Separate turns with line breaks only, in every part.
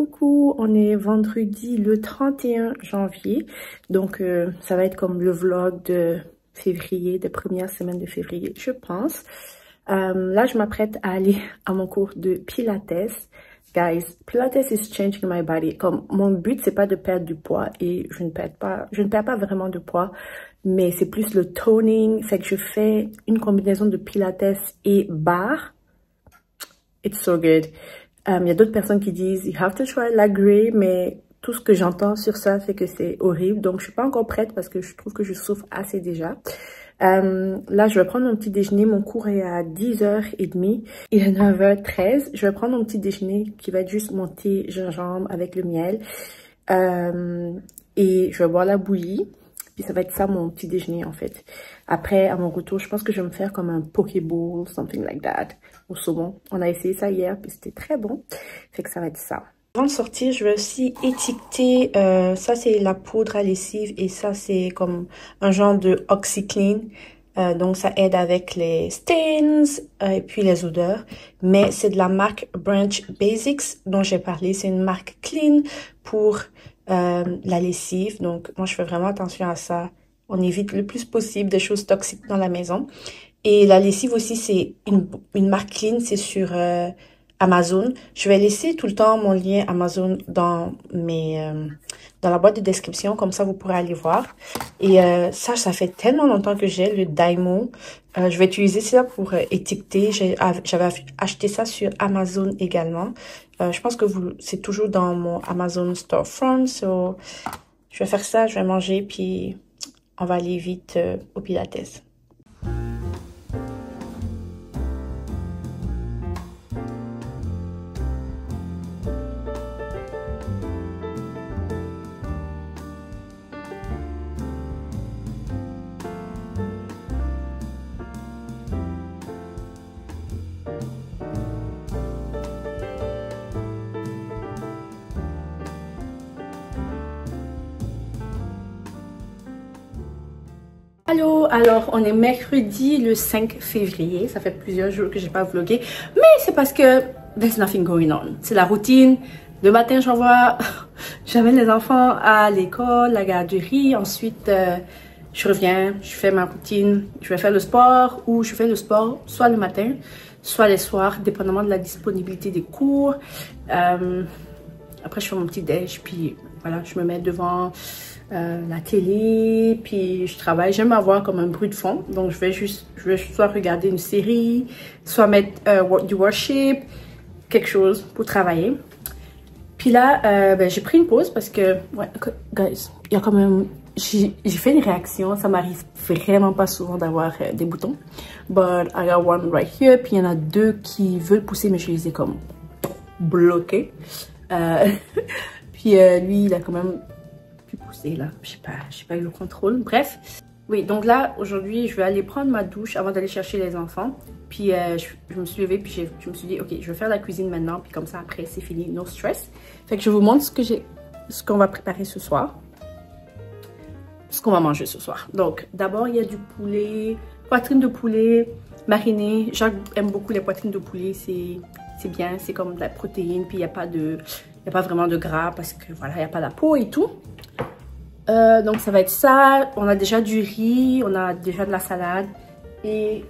Coucou, on est vendredi le 31 janvier, donc ça va être comme le vlog de février, de première semaine de février, je pense. Là, je m'apprête à aller à mon cours de Pilates. Guys, Pilates is changing my body. Comme mon but, c'est pas de perdre du poids et je ne perds pas vraiment de poids, mais c'est plus le toning. Fait que je fais une combinaison de Pilates et barre. It's so good. Il y a d'autres personnes qui disent you have to try la grey, mais tout ce que j'entends sur ça, c'est que c'est horrible. Donc, je suis pas encore prête parce que je trouve que je souffre assez déjà. Là, je vais prendre mon petit déjeuner. Mon cours est à 10h30. Il est 9h13. Je vais prendre mon petit déjeuner qui va être juste mon thé gingembre avec le miel. Et je vais boire la bouillie. Puis ça va être ça mon petit déjeuner en fait. Après, à mon retour, je pense que je vais me faire comme un pokéball, something like that, au saumon. On a essayé ça hier, puis c'était très bon. Fait que ça va être ça. Avant de sortir, je vais aussi étiqueter, ça c'est la poudre à lessive et ça c'est comme un genre de OxiClean. Donc ça aide avec les stains et puis les odeurs. Mais c'est de la marque Branch Basics dont j'ai parlé. C'est une marque clean pour la lessive. Donc moi je fais vraiment attention à ça. On évite le plus possible des choses toxiques dans la maison. Et la lessive aussi c'est une marque clean, c'est sur Amazon. Je vais laisser tout le temps mon lien Amazon dans la boîte de description, comme ça vous pourrez aller voir. Et ça fait tellement longtemps que j'ai le Dymo. Je vais utiliser ça pour étiqueter. J'avais acheté ça sur Amazon également. Je pense que c'est toujours dans mon Amazon Storefront. So, je vais faire ça, je vais manger, puis on va aller vite au Pilates. Allô, alors on est mercredi le 5 février, ça fait plusieurs jours que j'ai pas vlogué, mais c'est parce que there's nothing going on. C'est la routine. Le matin, j'amène les enfants à l'école, la garderie, ensuite je reviens, je fais ma routine, je vais faire le sport ou je fais le sport soit le matin, soit les soirs, dépendamment de la disponibilité des cours. Après, je fais mon petit déj, puis voilà, je me mets devant la télé, puis je travaille. J'aime avoir comme un bruit de fond, donc je vais soit regarder une série, soit mettre du worship, quelque chose pour travailler. Puis là, j'ai pris une pause parce que, ouais, guys, il y a quand même, j'ai fait une réaction. Ça m'arrive vraiment pas souvent d'avoir des boutons, but I got one right here. Puis il y en a deux qui veulent pousser, mais je les ai comme bloqués. Puis lui, il a quand même pousser là, j'ai pas eu le contrôle. Bref, oui, donc là aujourd'hui je vais aller prendre ma douche avant d'aller chercher les enfants. Puis je me suis levée, puis je me suis dit ok, je vais faire la cuisine maintenant, puis comme ça après c'est fini, no stress. Fait que je vous montre ce qu'on va préparer ce soir, ce qu'on va manger ce soir. Donc d'abord il y a du poulet, poitrine de poulet marinée. Jacques aime beaucoup les poitrines de poulet, c'est bien, c'est comme de la protéine, puis il n'y a pas vraiment de gras parce que voilà, il n'y a pas la peau et tout. Donc ça va être ça. On a déjà du riz, on a déjà de la salade. Et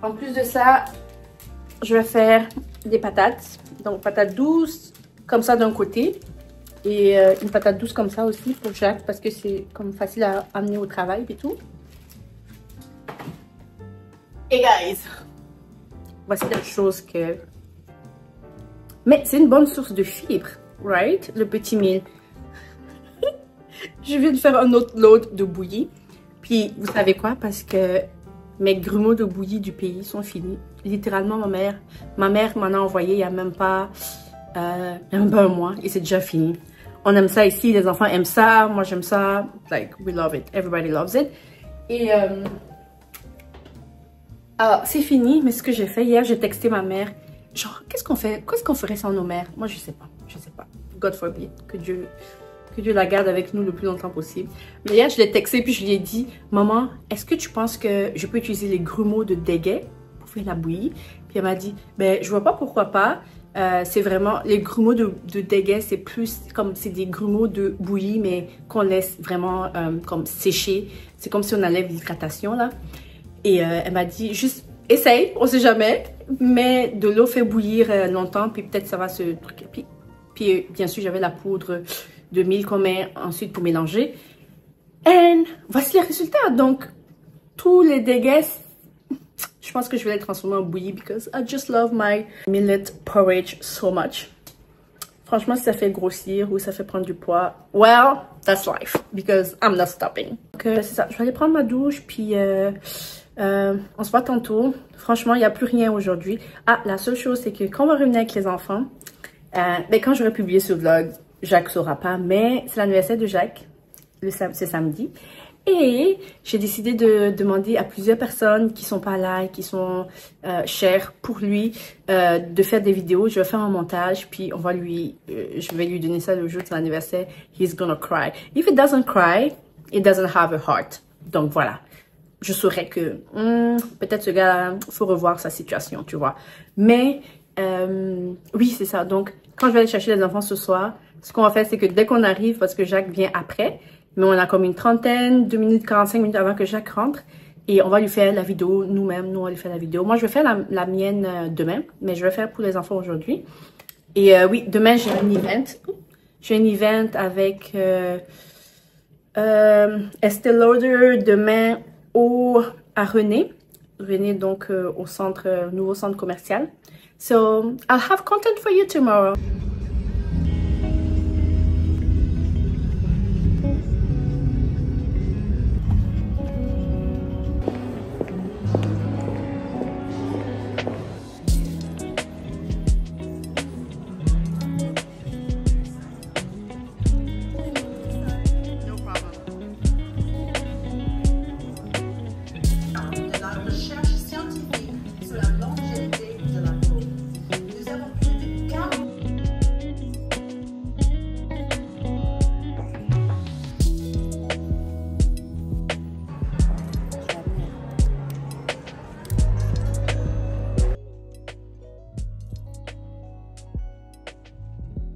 en plus de ça, je vais faire des patates. Donc patates douces, comme ça d'un côté. Et une patate douce comme ça aussi pour Jacques, parce que c'est comme facile à amener au travail et tout. Et guys, voici la chose que... Mais c'est une bonne source de fibres, right? Le petit meal. Je viens de faire un autre load de bouillie. Puis, vous savez quoi? Parce que mes grumeaux de bouillie du pays sont finis. Littéralement, ma mère m'en a envoyé il n'y a même pas un mois. Et c'est déjà fini. On aime ça ici. Les enfants aiment ça. Moi, j'aime ça. Like, we love it. Everybody loves it. Et alors, c'est fini. Mais ce que j'ai fait hier, j'ai texté ma mère. Genre, qu'est-ce qu'on ferait sans nos mères? Moi, je sais pas. Je sais pas. God forbid. Que Dieu la garde avec nous le plus longtemps possible. Mais hier, je l'ai texté puis je lui ai dit, maman, est-ce que tu penses que je peux utiliser les grumeaux de déguet pour faire la bouillie? Puis elle m'a dit, ben, je vois pas pourquoi pas. C'est vraiment, les grumeaux de déguet, c'est plus comme, c'est des grumeaux de bouillie, mais qu'on laisse vraiment comme sécher. C'est comme si on enlève l'hydratation là. Et elle m'a dit, juste essaye, on sait jamais, mais de l'eau fait bouillir longtemps, puis peut-être ça va se truquer. Puis bien sûr, j'avais la poudre de mil qu'on met ensuite pour mélanger. Et voici les résultats. Donc, tous les déguets, je pense que je vais les transformer en bouillie because I just love my millet porridge so much. Franchement, si ça fait grossir ou ça fait prendre du poids, well, that's life because I'm not stopping. Donc, c'est ça. Je vais aller prendre ma douche, puis on se voit tantôt. Franchement, il n'y a plus rien aujourd'hui. Ah, la seule chose, c'est que quand on va revenir avec les enfants, mais quand j'aurai publié ce vlog, Jacques ne saura pas, mais c'est l'anniversaire de Jacques, c'est samedi. Et j'ai décidé de demander à plusieurs personnes qui sont pas là et qui sont chères pour lui de faire des vidéos. Je vais faire un montage, puis on va je vais lui donner ça le jour de son anniversaire. He's gonna cry. If it doesn't cry, it doesn't have a heart. Donc voilà, je saurais que peut-être ce gars-là, faut revoir sa situation, tu vois. Mais oui, c'est ça. Donc quand je vais aller chercher les enfants ce soir, ce qu'on va faire, c'est que dès qu'on arrive, parce que Jacques vient après, mais on a comme une trentaine, 2 minutes, 45 minutes avant que Jacques rentre. Et on va lui faire la vidéo nous-mêmes. Nous, on va lui faire la vidéo. Moi, je vais faire la mienne demain. Mais je vais faire pour les enfants aujourd'hui. Et oui, demain, j'ai un event. J'ai un event avec Estée Lauder demain à René. René, donc, au nouveau centre commercial. So, I'll have content for you tomorrow.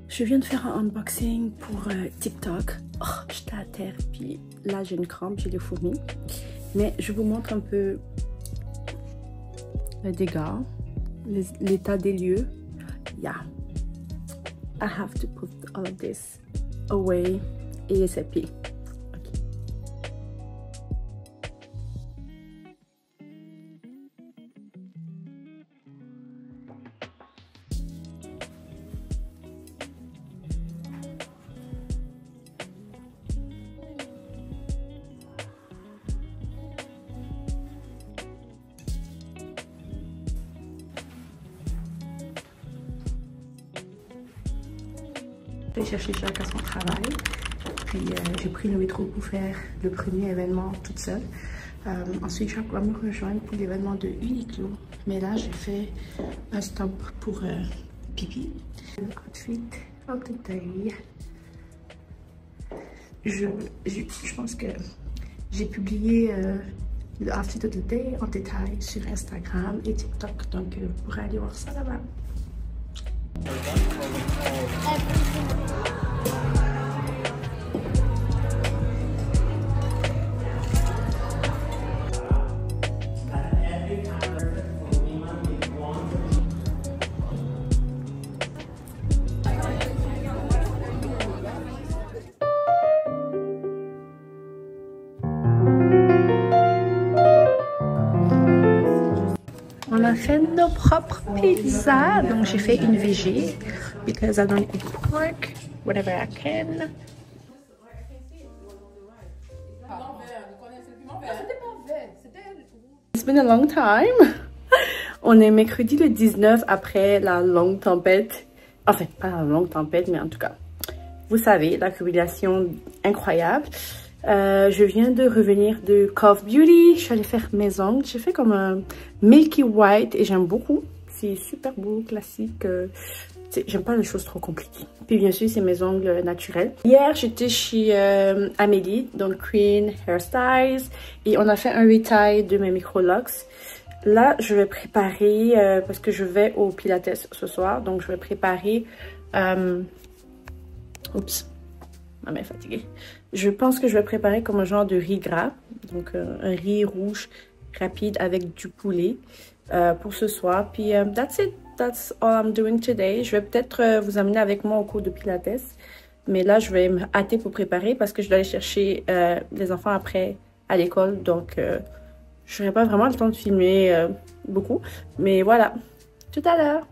Je viens de faire un unboxing pour TikTok. Oh, j'étais à terre, puis là j'ai une crampe, j'ai les fourmis. Mais je vous montre un peu les dégâts, l'état des lieux. Yeah, I have to put all of this away ASAP. J'ai cherché Jacques à son travail, puis j'ai pris le métro pour faire le premier événement toute seule. Ensuite, Jacques va me rejoindre pour l'événement de Uniqlo. Mais là, j'ai fait un stop pour pipi. Outfit of the day. Je pense que j'ai publié le outfit of the day en détail sur Instagram et TikTok, donc vous pourrez aller voir ça là-bas. On a fait nos propres pizzas. Donc j'ai fait une végé because I don't eat pork whenever I can. It's been a long time. On est mercredi le 19 après la longue tempête. Enfin, pas la longue tempête, mais en tout cas, vous savez, l'accumulation incroyable. Je viens de revenir de Cove Beauty. Je suis allée faire mes ongles. J'ai fait comme un Milky White et j'aime beaucoup. C'est super beau, classique. J'aime pas les choses trop compliquées. Puis bien sûr, c'est mes ongles naturels. Hier, j'étais chez Amélie, donc Queen Hairstyles. Et on a fait un retail de mes micro-locks. là, je vais préparer, parce que je vais au Pilates ce soir, donc je vais préparer... oups, ma main est fatiguée. Je pense que je vais préparer comme un genre de riz gras, donc un riz rouge rapide avec du poulet pour ce soir. Puis, that's it. That's all I'm doing today. Je vais peut-être vous amener avec moi au cours de Pilates. Mais là, je vais me hâter pour préparer parce que je dois aller chercher les enfants après à l'école. Donc, je n'aurai pas vraiment le temps de filmer beaucoup. Mais voilà, tout à l'heure.